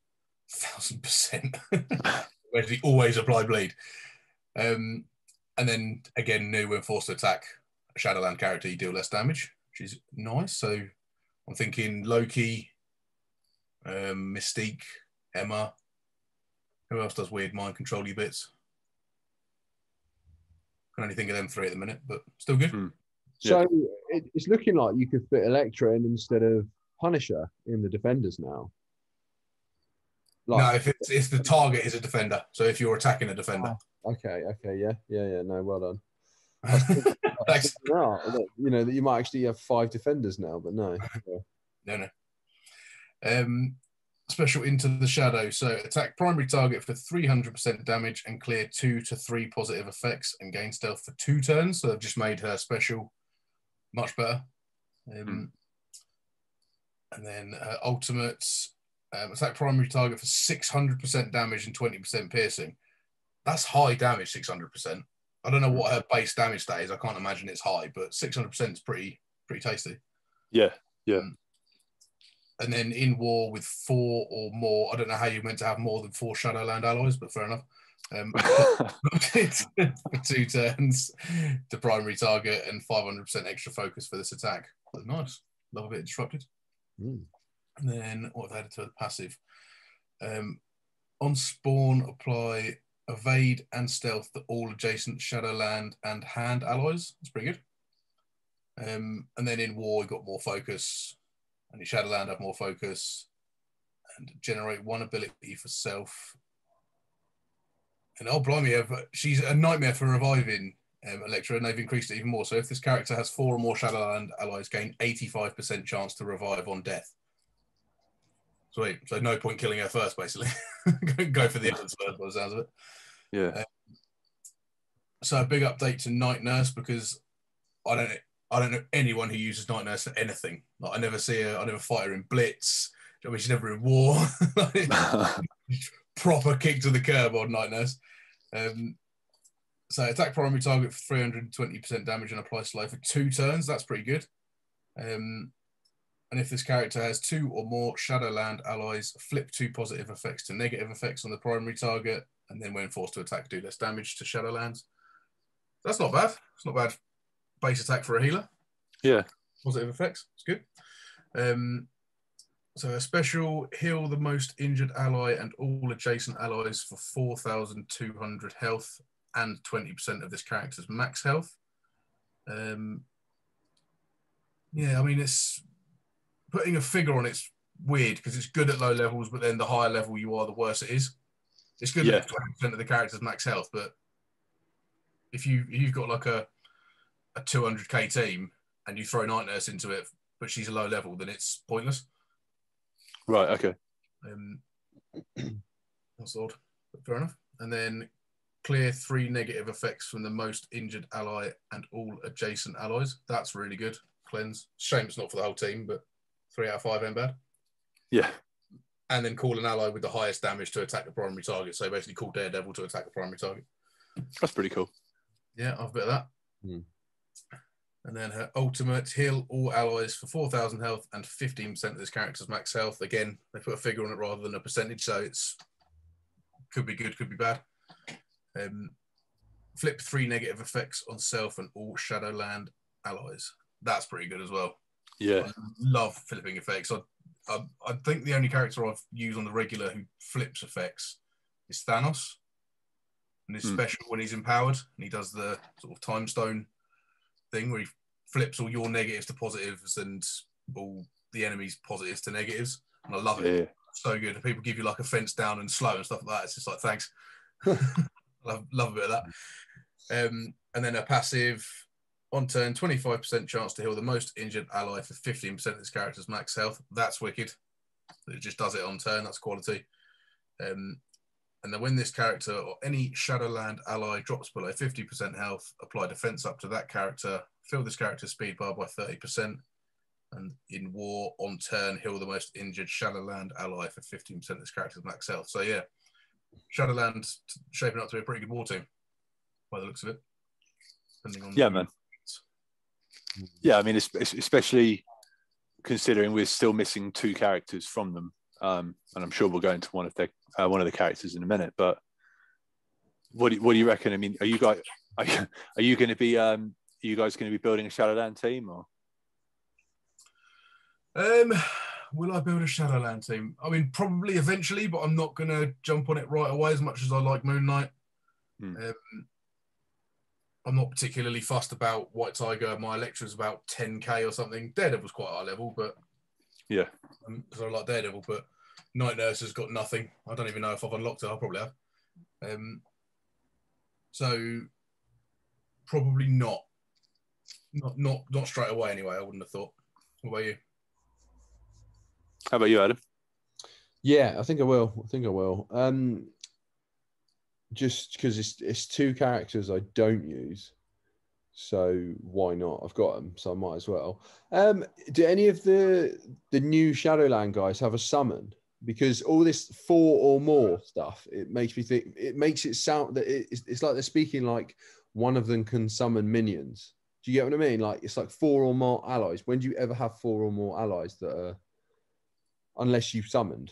1,000%. Where does he always apply bleed? And then again, new when forced to attack a Shadowland character, you deal less damage, which is nice. So I'm thinking Loki, Mystique, Emma. Who else does weird mind control-y bits? Can only think of them 3 at the minute, but still good. So it's looking like you could fit Electra in instead of Punisher in the defenders now. No, if the target is a defender. So if you're attacking a defender. Okay, yeah. No, well done. Thanks. That you might actually have 5 defenders now, but no. No. Special Into the Shadow. So attack primary target for 300% damage and clear 2 to 3 positive effects and gain stealth for 2 turns. So they've just made her special much better. And then ultimates. Attack primary target for 600% damage and 20% piercing. That's high damage, 600%. I don't know what her base damage stat is. I can't imagine it's high, but 600% is pretty tasty. Yeah. And then in war with 4 or more, I don't know how you're meant to have more than 4 Shadowland allies, but fair enough. For 2 turns to primary target and 500% extra focus for this attack. That's nice. Love a bit of disrupted. And then what have I added to the passive? On spawn, apply evade and stealth to all adjacent Shadowland and hand allies. That's pretty good. And then in war, you got more focus, and your Shadowland have more focus, and generate 1 ability for self. And oh blimey, she's a nightmare for reviving Electra, and they've increased it even more. So if this character has 4 or more Shadowland allies, gain 85% chance to revive on death. Sweet. So no point killing her first, basically. Go for the others first, by the sounds of it. Yeah. So a big update to Night Nurse, because I don't know anyone who uses Night Nurse for anything. Like I never fight her in Blitz. I mean, she's never in war. Proper kick to the curb on Night Nurse. So attack primary target for 320% damage and apply slow for 2 turns. That's pretty good. And if this character has 2 or more Shadowland allies, flip 2 positive effects to negative effects on the primary target, and then when forced to attack, do less damage to Shadowlands. That's not bad. It's not bad base attack for a healer. Yeah. Positive effects. It's good. So a special, heal the most injured ally and all adjacent allies for 4,200 health and 20% of this character's max health. Yeah, I mean, it's putting a figure on it's weird because it's good at low levels, but then the higher level you are, the worse it is. It's good at 20% of the character's max health, but if you've got like a 200k team and you throw Night Nurse into it, but she's a low level, then it's pointless. Right, okay. That's odd, but fair enough. And then clear 3 negative effects from the most injured ally and all adjacent allies. That's really good. Cleanse. Shame it's not for the whole team, but 3 out of 5 ain't bad. Yeah. And then call an ally with the highest damage to attack the primary target. So basically call Daredevil to attack the primary target. That's pretty cool. Yeah, I've a bit of that. And then her ultimate, heal all allies for 4,000 health and 15% of this character's max health. Again, they put a figure on it rather than a percentage, so it's could be good, could be bad. Flip 3 negative effects on self and all Shadowland allies. That's pretty good as well. Yeah. I love flipping effects. I think the only character I've used on the regular who flips effects is Thanos. And it's special when he's empowered and he does the sort of time stone thing where he flips all your negatives to positives and all the enemy's positives to negatives. And I love it. Yeah. So good. And people give you like a fence down and slow and stuff like that. It's just like, thanks. love a bit of that. And then a passive on turn, 25% chance to heal the most injured ally for 15% of this character's max health. That's wicked. It just does it on turn. That's quality. And then when this character or any Shadowland ally drops below 50% health, apply defense up to that character, fill this character's speed bar by 30%, and in war on turn, heal the most injured Shadowland ally for 15% of this character's max health. So yeah, Shadowland shaping up to be a pretty good war team by the looks of it. Yeah, man. Yeah, I mean, especially considering we're still missing 2 characters from them. And I'm sure we'll go into one of the characters in a minute. But what do you reckon? I mean, are you guys going to be building a Shadowland team or? Will I build a Shadowland team? I mean, probably eventually, but I'm not going to jump on it right away. As much as I like Moon Knight, I'm not particularly fussed about White Tiger. My Electra's about 10k or something. Daredevil's quite high level, but yeah, because I like Daredevil, but Night Nurse has got nothing. I don't even know if I've unlocked it. I probably have. So probably not straight away anyway. I wouldn't have thought. What about you? How about you, Adam? Yeah, I think I will. Just because it's 2 characters I don't use, so why not? I've got them, so I might as well. Do any of the new Shadowland guys have a summon? because all this 4 or more stuff, it makes me think, it makes it sound that it's like they're speaking like one of them can summon minions. Do you get what I mean? Like, it's like 4 or more allies. When do you ever have 4 or more allies that are, unless you've summoned?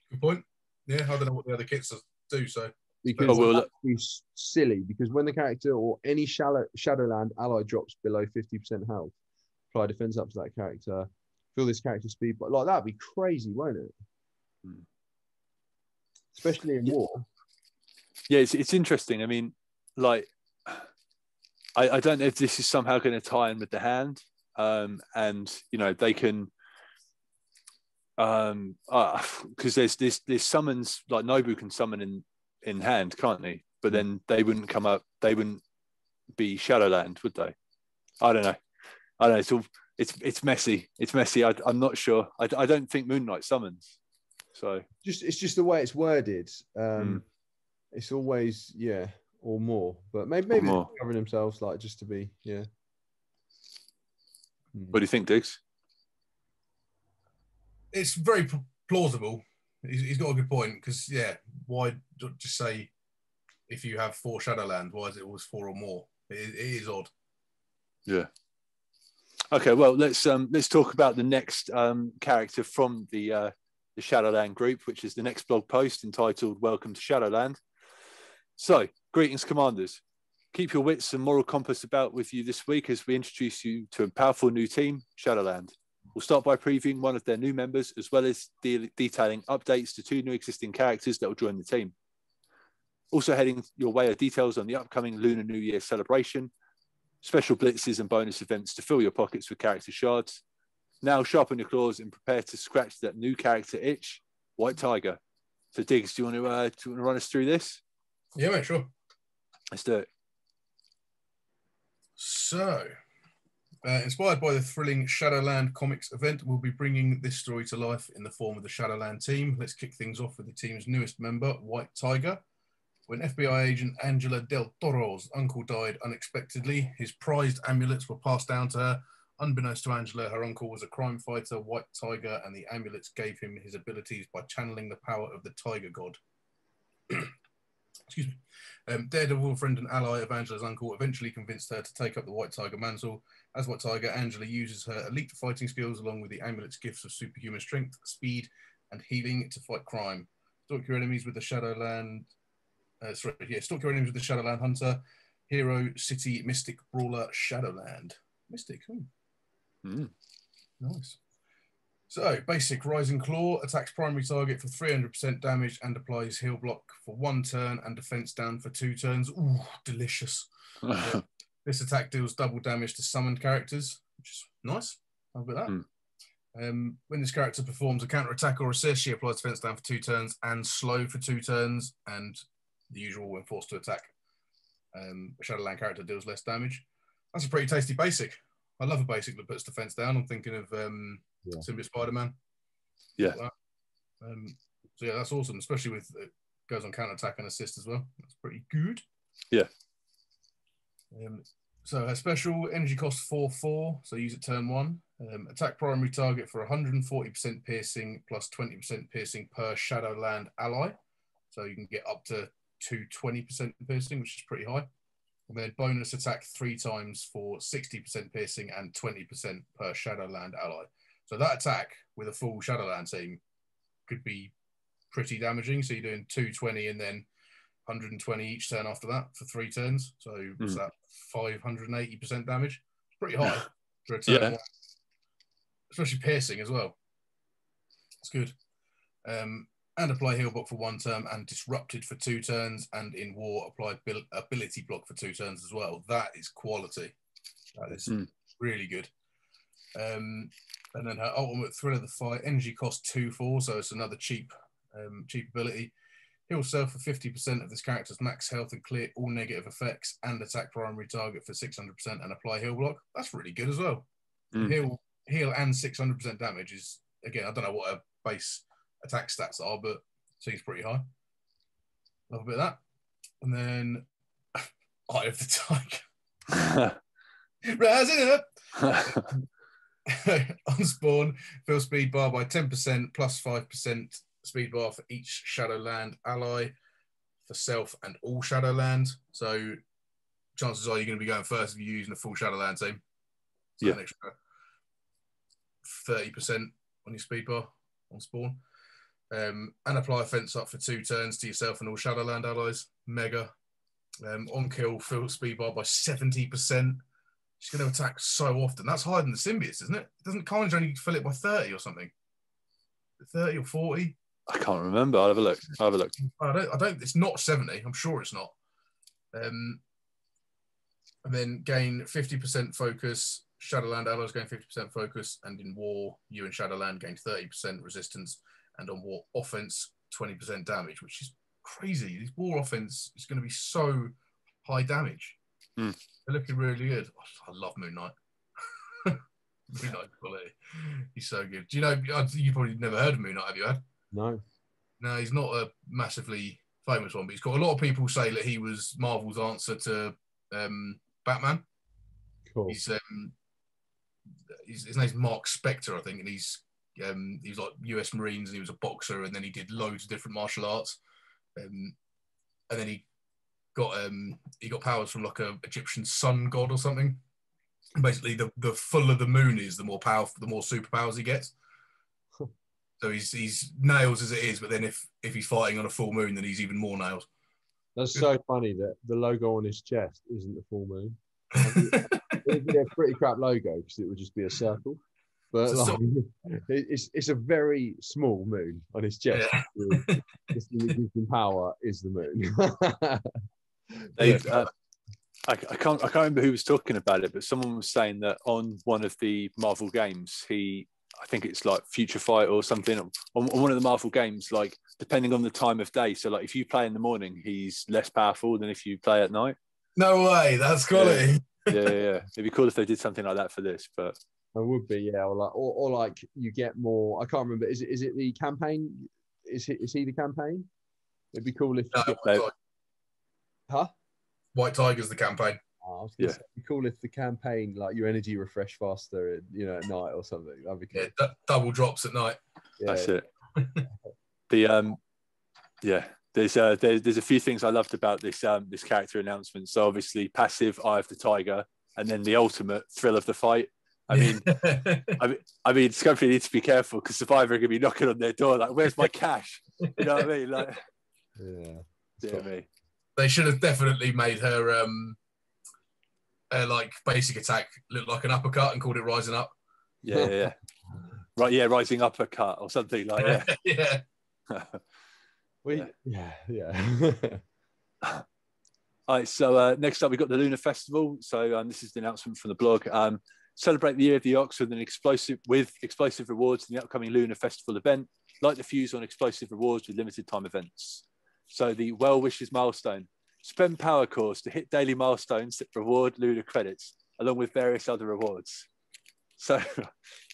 Good point. Yeah, I don't know what the other kits do, so. Because it's silly, because when the character or any Shadowland ally drops below 50% health, apply defense up to that character, fill this character speed, but like that'd be crazy, won't it? Especially in war. Yeah, it's interesting. I mean, like, I don't know if this is somehow going to tie in with the hand, and you know they can, because there's summons, like Nobu can summon in hand, can't he? But then they wouldn't come up. They wouldn't be Shadowland, would they? I don't know. It's messy. It's messy. I'm not sure. I don't think Moon Knight summons. So it's just the way it's worded. It's always or more, but maybe they're covering themselves like just to be What do you think, Digz? It's very plausible. He's got a good point, because why just say if you have 4 Shadowland, why is it always 4 or more? It is odd. Yeah. Okay, well, let's talk about the next character from the Shadowland group, which is the next blog post entitled "Welcome to Shadowland." So, greetings, commanders. Keep your wits and moral compass about with you this week as we introduce you to a powerful new team, Shadowland. We'll start by previewing one of their new members, as well as detailing updates to 2 new existing characters that will join the team. Also heading your way are details on the upcoming Lunar New Year celebration, special blitzes and bonus events to fill your pockets with character shards. Now sharpen your claws and prepare to scratch that new character itch, White Tiger. So Digz, do you want to run us through this? Yeah, mate, sure. Let's do it. So, inspired by the thrilling Shadowland comics event, we'll be bringing this story to life in the form of the Shadowland team. Let's kick things off with the team's newest member, White Tiger. When FBI agent Angela Del Toro's uncle died unexpectedly, his prized amulets were passed down to her. Unbeknownst to Angela, her uncle was a crime fighter, White Tiger, and the amulets gave him his abilities by channeling the power of the Tiger God. Excuse me. Daredevil, friend and ally of Angela's uncle, eventually convinced her to take up the White Tiger mantle. As White Tiger, Angela uses her elite fighting skills along with the amulet's gifts of superhuman strength, speed, and healing to fight crime. Stalk your enemies with the Shadowland. Stalk your enemies with the Shadowland Hunter, Hero, City, Mystic, Brawler, Shadowland. Mystic. Nice. So, basic Rising Claw attacks primary target for 300% damage and applies heal block for 1 turn and defense down for 2 turns. Ooh, delicious. This attack deals double damage to summoned characters, which is nice. How about that? When this character performs a counter attack or assist, she applies defense down for 2 turns and slow for 2 turns, and the usual when forced to attack. A Shadowland character deals less damage. That's a pretty tasty basic. I love a basic that puts defense down. I'm thinking of Symbiote Spider-Man. Yeah. So yeah, that's awesome, especially with it goes on counter attack and assist as well. That's pretty good. Yeah. So her special energy cost 4/4, so use it turn 1. Attack primary target for 140% piercing plus 20% piercing per Shadowland ally. So you can get up to 220% piercing, which is pretty high. And then bonus attack 3 times for 60% piercing and 20% per Shadowland ally. So that attack with a full Shadowland team could be pretty damaging. So you're doing 220 and then 120 each turn after that for 3 turns. So it's that 580% damage. Pretty high for a turn. Yeah. Especially piercing as well. It's good. And apply heal block for 1 turn and disrupted for 2 turns, and in war apply ability block for 2 turns as well. That is quality. That is really good. And then her ultimate Thrill of the Fight, energy cost 2/4, so it's another cheap ability. Heal self for 50% of this character's max health and clear all negative effects, and attack primary target for 600% and apply heal block. That's really good as well. Heal and 600% damage is, again, I don't know what a base attack stats are, but seems pretty high. Love a bit of that. And then Eye of the Tiger. Rising up. On spawn, fill speed bar by 10% plus 5% speed bar for each Shadowland ally for self and all Shadowland. So chances are you're going to be going first if you're using a full Shadowland team. So an extra 30% on your speed bar on spawn. And apply a fence up for 2 turns to yourself and all Shadowland allies. Mega. On kill, fill speed bar by 70%. She's going to attack so often. That's higher than the symbiotes, isn't it? Doesn't Carnage only fill it by 30 or something? 30 or 40? I can't remember. I'll have a look. I don't. It's not 70. I'm sure it's not. And then gain 50% focus. Shadowland allies gain 50% focus, and in war, you and Shadowland gain 30% resistance, and on war offense, 20% damage, which is crazy. This war offense is going to be so high damage. They're looking really good. I love Moon Knight. Moon Knight quality. He's so good. Do you know, you probably never heard of Moon Knight, have you had? No. No, he's not a massively famous one, but he's got a lot of people say that he was Marvel's answer to Batman. Cool. His name's Mark Spector, I think, and he's like US Marines, and he was a boxer, and then he did loads of different martial arts, and then he got powers from like a Egyptian sun god or something. And basically, the fuller the moon is, the more powerful, the more superpowers he gets. So he's nails as it is, but then if he's fighting on a full moon, then he's even more nails. That's so funny that the logo on his chest isn't the full moon. It'd be a pretty crap logo because it would just be a circle. But like, it's a very small moon on his chest. Yeah. The thing that gives him power is the moon. I can't remember who was talking about it, but someone was saying that on one of the Marvel games, I think it's like Future Fight or something, on one of the Marvel games, like depending on the time of day. So like if you play in the morning, he's less powerful than if you play at night. No way, that's quality. Yeah. It'd be cool if they did something like that for this, but it would be, yeah. Or like you get more. I can't remember. Is it the campaign? Is he the campaign? It'd be cool if White Tiger's the campaign. Oh, it'd be cool if the campaign, like your energy refresh faster, at night or something. That'd be cool. Yeah, double drops at night. Yeah. That's it. There's a few things I loved about this character announcement. So obviously passive Eye of the Tiger, and then the ultimate thrill of the fight. I mean, Scopely needs to be careful because Survivor are going to be knocking on their door like, "Where's my cash?" You know what I mean? Like, me. They should have definitely made her like basic attack look like an uppercut and called it Rising Up. Yeah. Right, yeah, Rising Uppercut or something like that. Yeah. All right, so next up we've got the Lunar Festival. So this is the announcement from the blog. Celebrate the Year of the Ox with explosive rewards in the upcoming Lunar Festival event. Light the fuse on explosive rewards with limited time events. So the Well Wishes milestone. Spend power cores to hit daily milestones that reward Lunar credits, along with various other rewards. So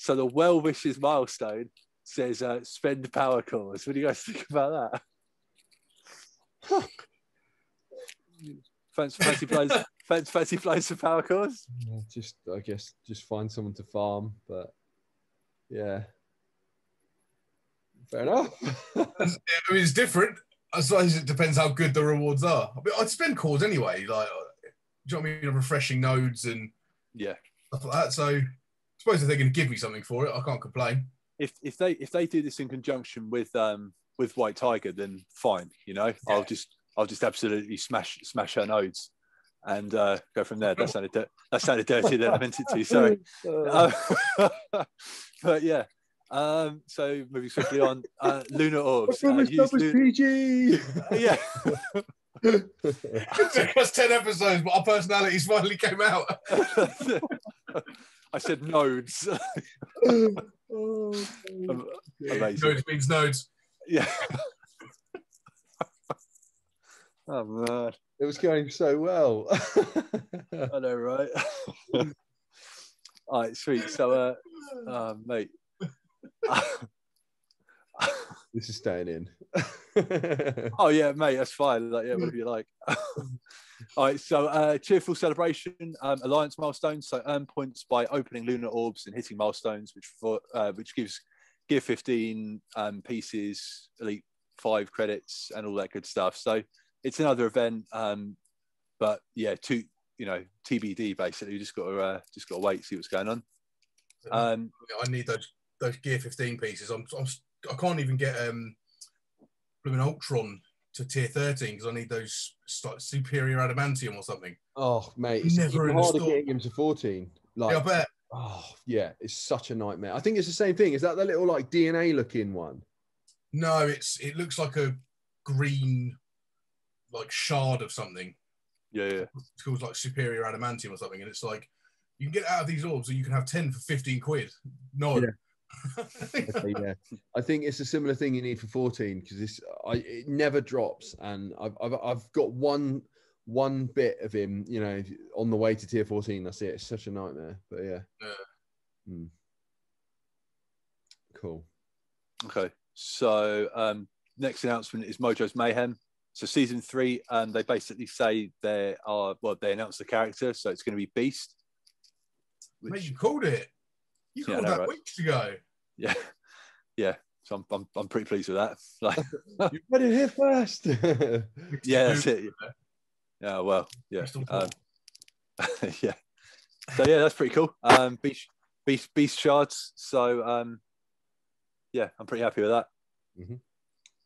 the Well Wishes milestone says spend power cores. What do you guys think about that? Fancy playing some power cores? I guess find someone to farm, but yeah. Fair enough. I mean, it's different. I suppose it depends how good the rewards are. I mean, I'd spend cores anyway, like, do you know what I mean? Refreshing nodes and stuff like that. So I suppose if they're going to give me something for it, I can't complain. If they do this in conjunction with White Tiger, then fine. I'll just absolutely smash her nodes and go from there. That sounded dirtier than I meant it to. Sorry, but yeah. So moving swiftly on, Lunar Orbs. PG. Yeah. It took us 10 episodes, but our personalities finally came out. I said nodes. Amazing. Nodes means nodes. Yeah. Oh man, it was going so well. I know, right? All right, sweet. So, mate. This is staying in. Oh yeah, mate, that's fine. Like, yeah, whatever you like. All right, so cheerful celebration, alliance milestones. So earn points by opening lunar orbs and hitting milestones, which gives gear 15 pieces, elite 5 credits, and all that good stuff. So it's another event, but yeah, TBD basically. You just got to wait, see what's going on. I need those gear 15 pieces. I can't even get blooming Ultron to tier 13 because I need those superior adamantium or something. Oh, mate, it's Never even harder getting him to 14. Like, yeah, I bet. Oh, yeah, it's such a nightmare. I think it's the same thing. Is that the little like DNA looking one? No, it looks like a green like shard of something. Yeah. It's called like superior adamantium or something, and it's like you can get out of these orbs and you can have 10 for 15 quid. No. Yeah. Okay, yeah. I think it's a similar thing you need for 14 because it never drops, and I've got one bit of him, on the way to tier 14. That's it. It's such a nightmare, but yeah. Cool. Okay, so next announcement is Mojo's Mayhem. So season 3, they basically say they announced the character, so it's going to be Beast. Mate, you called it. You called that right? Weeks ago. Yeah. So I'm pretty pleased with that. Like, you got it here first. Yeah, that's it. Yeah, well, yeah. Yeah. So yeah, that's pretty cool. Beast shards. So yeah, I'm pretty happy with that. Mm-hmm.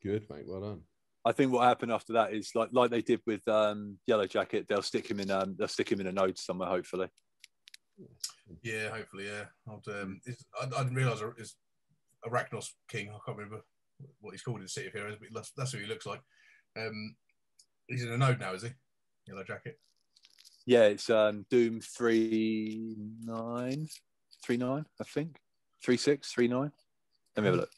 Good, mate. Well done. I think what happened after that is like they did with Yellow Jacket. They'll stick him in a node somewhere, hopefully. Yeah, hopefully, yeah. I didn't realise it's Arachnos King. I can't remember what he's called in City of Heroes, but that's who he looks like. He's in a node now, is he? Yellow Jacket. Yeah, it's Doom 39, I think. 36, 39. Let me have a look.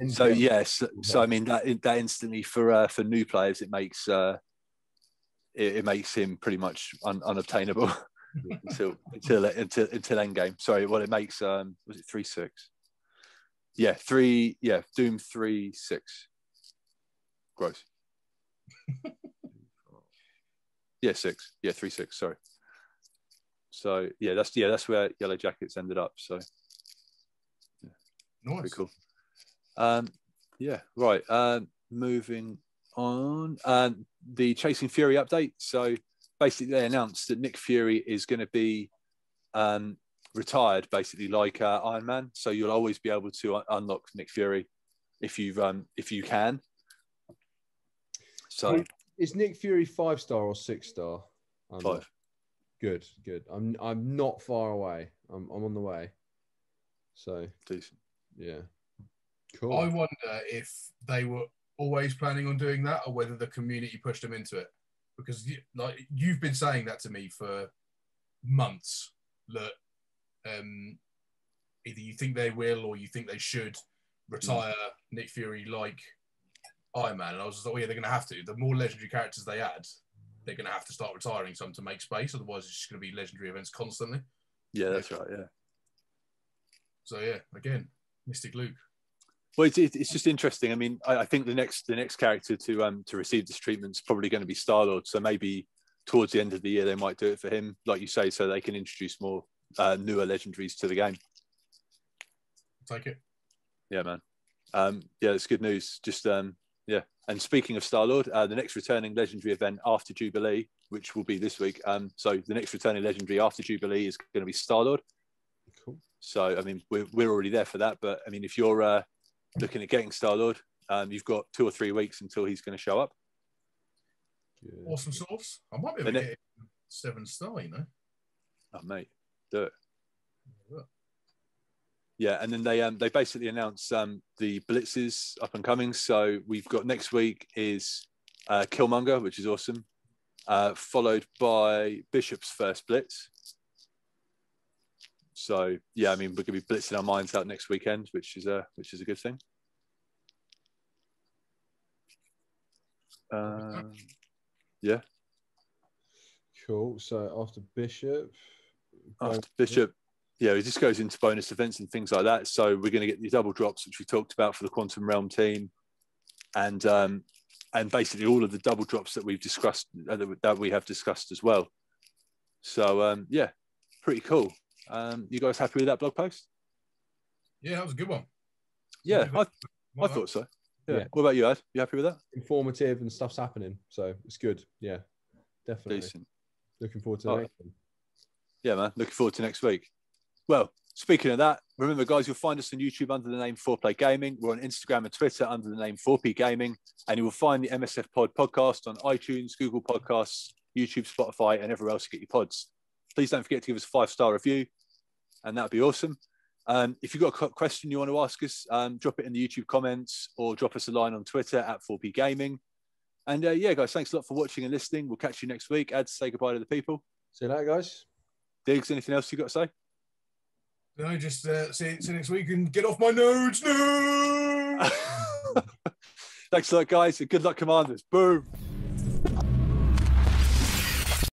So yes, so I mean that instantly for new players, it makes him pretty much unobtainable until end game. Sorry, what it makes was it 3-6? Yeah, Doom 3-6 gross. Yeah, 6. Yeah, 3-6. Sorry. So that's where Yellow Jackets ended up. So yeah, nice. Pretty cool. Yeah, right. Moving on. The Chasing Fury update. So basically, they announced that Nick Fury is going to be retired, basically like Iron Man. So you'll always be able to unlock Nick Fury if you can. So is Nick Fury 5-star or 6-star? 5. Good. I'm not far away. I'm on the way. So decent. Yeah. Cool. I wonder if they were always planning on doing that, or whether the community pushed them into it. Because you've been saying that to me for months, that either you think they will or you think they should retire Nick Fury like Iron Man. And I was just like, yeah, they're going to have to. The more legendary characters they add, they're going to have to start retiring some to make space. Otherwise, it's just going to be legendary events constantly. Yeah, that's right. Yeah. So yeah, again, Mystic Luke. Well, it's just interesting. I mean, I think the next character to receive this treatment is probably going to be Star-Lord. So maybe towards the end of the year they might do it for him, like you say, so they can introduce more newer legendaries to the game. Take it. Yeah, man. Yeah, it's good news. Just yeah. And speaking of Star-Lord, the next returning legendary event after Jubilee, which will be this week. So the next returning legendary after Jubilee is going to be Star-Lord. Cool. So I mean, we're already there for that. But I mean, if you're looking at getting Star-Lord, you've got 2 or 3 weeks until he's going to show up. Good. Awesome sauce. I might be able to get 7-star, you know. Oh, mate, do it. Yeah, and then they basically announced the blitzes up and coming. So we've got next week is Killmonger, which is awesome, followed by Bishop's first blitz. So yeah, I mean we're going to be blitzing our minds out next weekend, which is a good thing. Yeah. Cool. So after Bishop, yeah, it just goes into bonus events and things like that. So we're going to get the double drops, which we talked about for the Quantum Realm team, and basically all of the double drops that we've discussed, that we have discussed as well. So yeah, pretty cool. You guys happy with that blog post? Yeah, that was a good one. Yeah, I thought so. Yeah. What about you, Ad? You happy with that? Informative and stuff's happening, so it's good. Yeah, definitely. Decent. Looking forward to the next one. Yeah, man. Looking forward to next week. Well, speaking of that, remember, guys, you'll find us on YouTube under the name 4Play Gaming. We're on Instagram and Twitter under the name 4P Gaming. And you will find the MSF Pod podcast on iTunes, Google Podcasts, YouTube, Spotify, and everywhere else you get your pods. Please don't forget to give us a 5-star review, and that would be awesome. If you've got a question you want to ask us, drop it in the YouTube comments or drop us a line on Twitter at 4P Gaming. And yeah, guys, thanks a lot for watching and listening. We'll catch you next week. Ad, say goodbye to the people. See you later, guys. Digz, anything else you got to say? No, just see you next week and get off my nodes. No! Thanks a lot, guys. And good luck, Commanders. Boom.